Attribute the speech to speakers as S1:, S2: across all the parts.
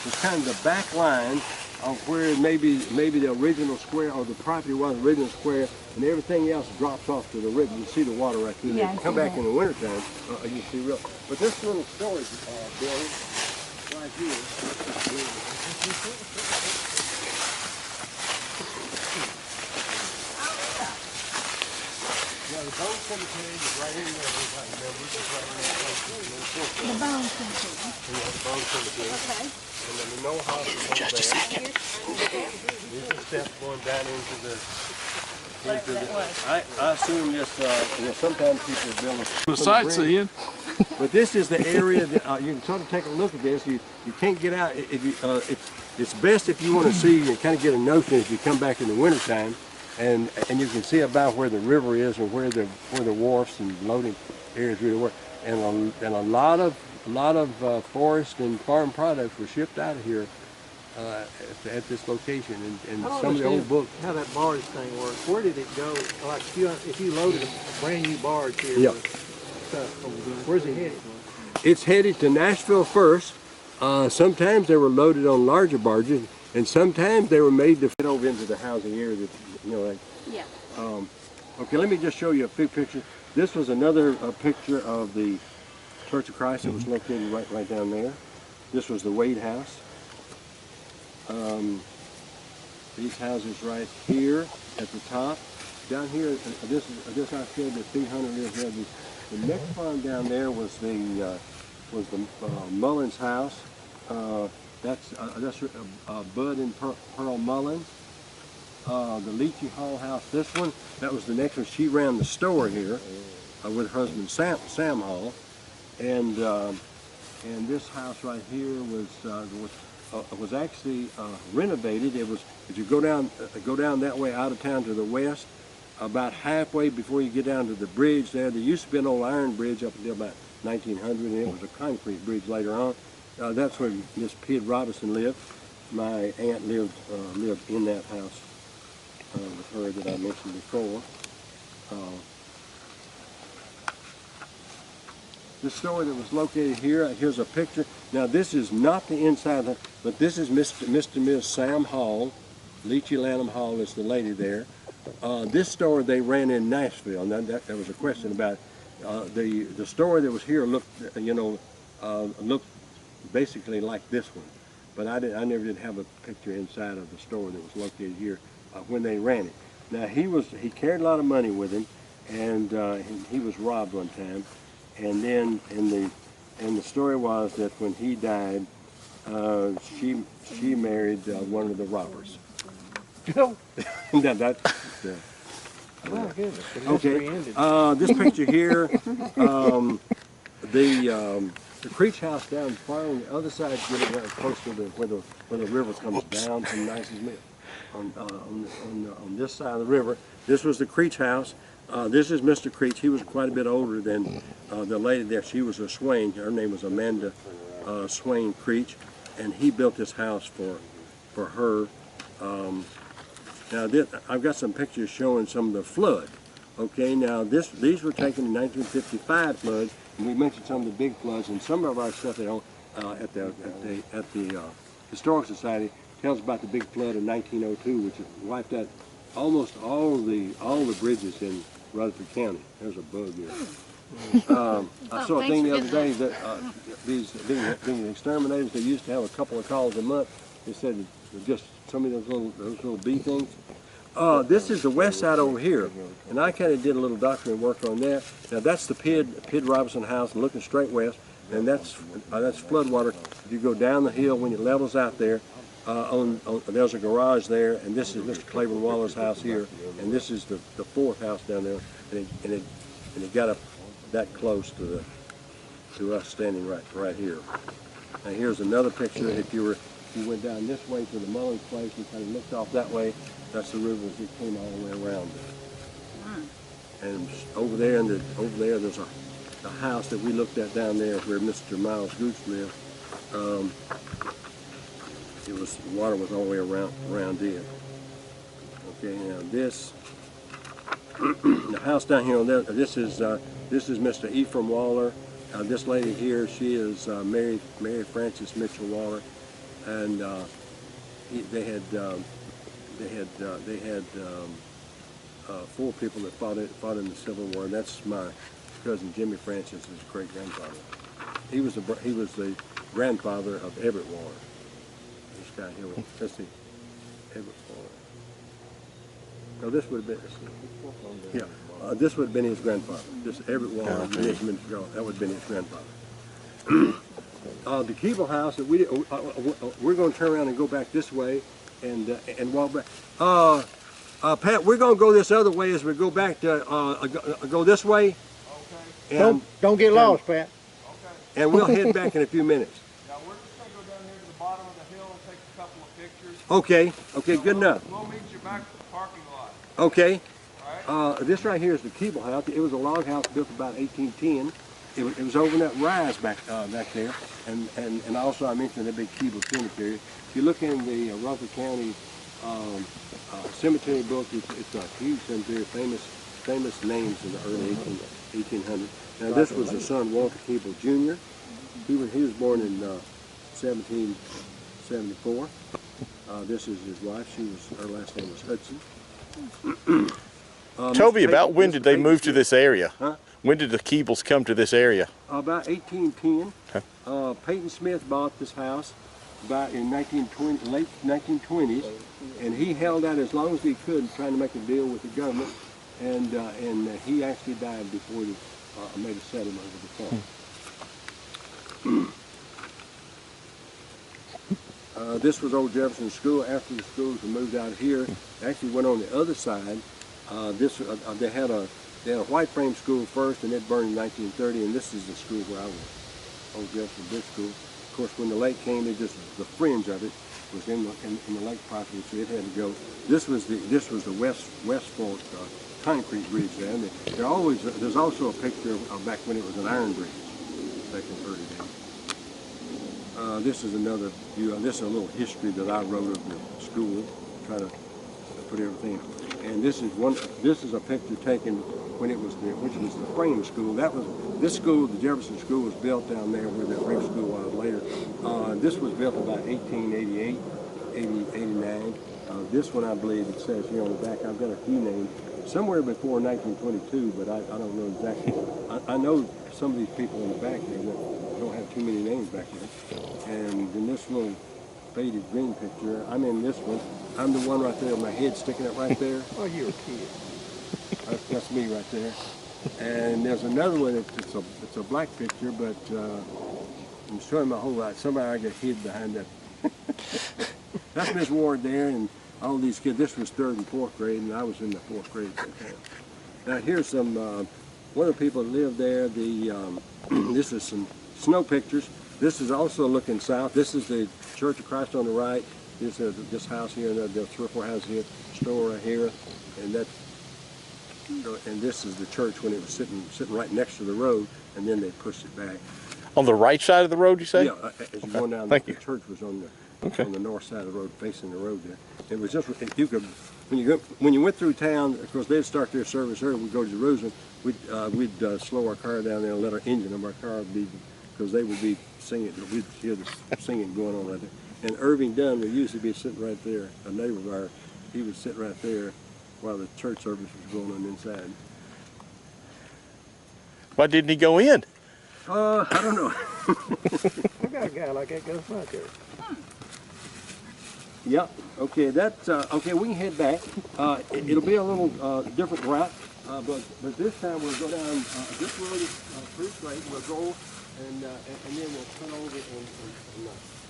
S1: is kind of the back line of where maybe the original square or the property was the original square, and everything else drops off to the river. You see the water right through there. Come back in the wintertime, you see real. But this little storage building right here. Yeah, the bone cemetery is right in there.
S2: The bone cemetery.
S1: Yeah, the bone cemetery.
S2: Okay.
S1: And then the no house is over
S3: Just a second.
S1: These are steps going down into the.
S2: That
S1: I assume this. You know, sometimes people build
S3: The sightseeing.
S1: But this is the area that you can sort of take a look at this. You can't get out. It's best if you want to see and kind of get a notion if you come back in the wintertime, and you can see about where the river is and where the wharfs and loading areas really were. And a lot of forest and farm products were shipped out of here at this location. And some of the old books.
S4: How that barge thing works? Where did it go? Like if you loaded a brand new barge here,
S1: Yeah.
S4: with stuff, where's it headed?
S1: It's headed to Nashville first. Sometimes they were loaded on larger barges, and sometimes they were made to fit over into the housing area. That, you know, like.
S2: Yeah.
S1: Okay, let me just show you a few pictures. This was another picture of the Church of Christ that was located right down there. This was the Wade House. These houses right here at the top. Down here, this I said that 300 lives there. The next farm down there was the Mullins house. That's Bud and Pearl Mullins. The Leachy Hall house, this one, that was the next one. She ran the store here with her husband Sam Hall, and this house right here was actually renovated. It was, if you go down that way out of town to the west, about halfway before you get down to the bridge there used to be an old iron bridge up until about 1900, and it was a concrete bridge later on. That's where Miss Pid Robinson lived. My aunt lived in that house with her that I mentioned before. The store that was located here, here's a picture. Now this is not the inside, but this is Mr. and Ms. Sam Hall. Leachy Lanham Hall is the lady there. This store they ran in Nashville, and there was a question about the store that was here looked, looked basically like this one, but I never did have a picture inside of the store that was located here when they ran it. Now he carried a lot of money with him, and he was robbed one time, and then the story was that when he died, she married one of the robbers.
S4: Oh,
S1: Oh,
S4: goodness.
S1: okay. This picture here, the Creech house down far on the other side, getting close to where the river comes down from Nice's Mill. On this side of the river, this was the Creech house. This is Mr. Creech. He was quite a bit older than the lady there. She was a Swain. Her name was Amanda Swain Creech, and he built this house for her. Now I've got some pictures showing some of the flood. Okay, now these were taken in 1955 flood, and we mentioned some of the big floods, and some of our stuff at the Historical Society tells about the big flood in 1902, which wiped out almost all the bridges in Rutherford County. There's a bug here. I saw a thing the other day that these exterminators, they used to have a couple of calls a month. They said just some of those little bee things. This is the west side over here, and I kind of did a little documentary work on that. Now that's the Pid Robinson house, looking straight west, and that's floodwater. If you go down the hill when it levels out there, there's a garage there, and this is Mr. Claiborne Waller's house here, and this is the fourth house down there, and it got up that close to us standing right here. Now here's another picture. If you went down this way to the Mullins place and kind of looked off that way, that's the river as it came all the way around. And over there, there's a house that we looked at down there where Mr. Miles Gooch lived. Water was all the way around it. Okay, now this, the house down here on there, this is Mr. Ephraim Waller. This lady here, she is Mary Frances Mitchell Waller. and they had 4 people that fought in the Civil War. And that's my cousin Jimmy Francis' great grandfather. He was the grandfather of Everett Warren. This guy here, let's see, Everett Warren. No, this would have been, this would have been his grandfather. This Everett Warren, that would have been his grandfather. The Keeble house that we're going to turn around and go back this way and walk back. Pat, we're going to go this other way as we go back to go this way.
S4: Okay.
S1: And,
S4: don't get lost, Pat.
S1: Okay. And we'll head back in a few minutes.
S3: Yeah, we're just going to go down here to the bottom of the hill and take a couple of pictures.
S1: Okay. Okay. Good enough.
S3: We'll meet you back at the parking lot.
S1: Okay.
S3: All right.
S1: This right here is the Keeble house. It was a log house built about 1810. It was over in that rise back there, and also I mentioned the big Keeble cemetery. If you look in the Rutherford County cemetery book, it's a huge cemetery, famous names in the early 1800s. Now this was his son Walter Keeble Jr. He was born in 1774. This is his wife. Her last name was Hudson.
S5: Tell me about when did they move to this area?
S1: Huh?
S5: When did the Keebles come to this area?
S1: About 1810.
S5: Okay.
S1: Peyton Smith bought this house about in late 1920s, and he held out as long as he could trying to make a deal with the government, and he actually died before he made a settlement of the farm. This was old Jefferson School. After the schools were moved out here, they actually went on the other side. They had a white frame school first, and it burned in 1930, and this is the school where I went, old Jefferson Bridge School. Of course, when the lake came, the fringe of it was in the lake property, so it had to go. This was the West Fork concrete bridge there. And there's also a picture of back when it was an iron bridge back in the early days. This is another view. This is a little history that I wrote of the school, try to put everything. And this is a picture taken when it was which was the frame school. This school, the Jefferson School, was built down there where the frame school was later. This was built about 1888, 89. This one, I believe, it says here on the back. I've got a few names somewhere before 1922, but I don't know exactly. I know some of these people in the back there don't have too many names back there. And in this little faded green picture, I'm in this one. I'm the one right there with my head sticking up right there.
S4: Oh, you're a kid.
S1: That's me right there. And there's another one. It's a black picture, but I'm showing my whole lot. Somehow I get hid behind that. That's Miss Ward there, and all these kids. This was 3rd and 4th grade, and I was in the 4th grade at that time. Now here's some. One of the people that lived there. This is some snow pictures. This is also looking south. This is the Church of Christ on the right. This house here, and there's 3 or 4 houses here, store right here, and this is the church when it was sitting right next to the road, and then they pushed it back.
S5: On the right side of the road, you say?
S1: Yeah, as you're going down, the church was on the north side of the road, facing the road there. It was just you could when you went through town. Of course, they'd start their service early. We'd go to Jerusalem. We'd slow our car down there and let our engine of our car be, because they would be singing. We'd hear the singing going on right there. And Irving Dunn would usually be sitting right there. A neighbor of ours, he would sit right there while the church service was going on inside.
S5: Why didn't he go in?
S1: I don't know.
S4: I got a guy like that goes right there.
S1: Yeah. Okay. Okay. We can head back. It'll be a little different route, but this time we'll go down this road is pretty straight. We'll go and then we'll turn over and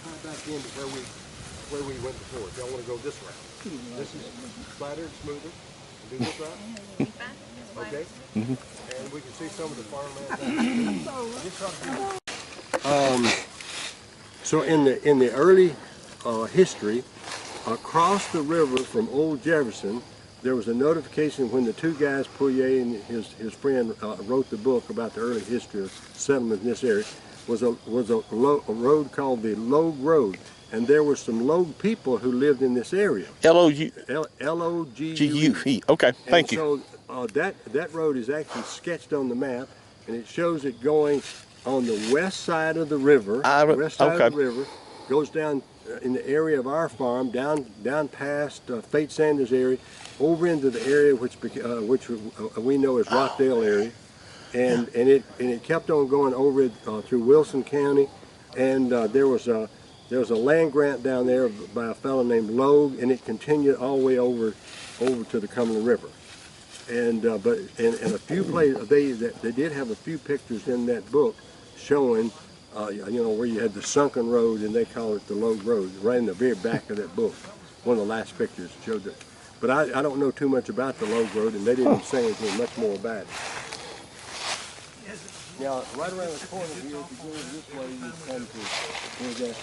S1: tie back into where we went before. If y'all want to go this route, this is flatter and smoother. Do this route. Okay. And we can see some of the farmland. So in the early history, across the river from Old Jefferson, there was a notification when the 2 guys, Pouillet and his friend, wrote the book about the early history of settlement in this area. Was a road called the Logue Road, and there were some Logue people who lived in this area.
S5: L-O-G-U-E. Okay, thank you.
S1: So that road is actually sketched on the map, and it shows it going on the west side of the river. goes down in the area of our farm, down past Fate Sanders area, over into the area which we know as Rockdale area, and it kept on going over through Wilson County, and there was a land grant down there by a fellow named Logue, and it continued all the way over to the Cumberland River. And but in a few places they did have a few pictures in that book showing where you had the sunken road, and they call it the Logue Road, right in the very back of that book. One of the last pictures showed it. But I don't know too much about the Logue Road, and they didn't say anything much more about it. Now, right around the corner here, if you go this way, you come to where that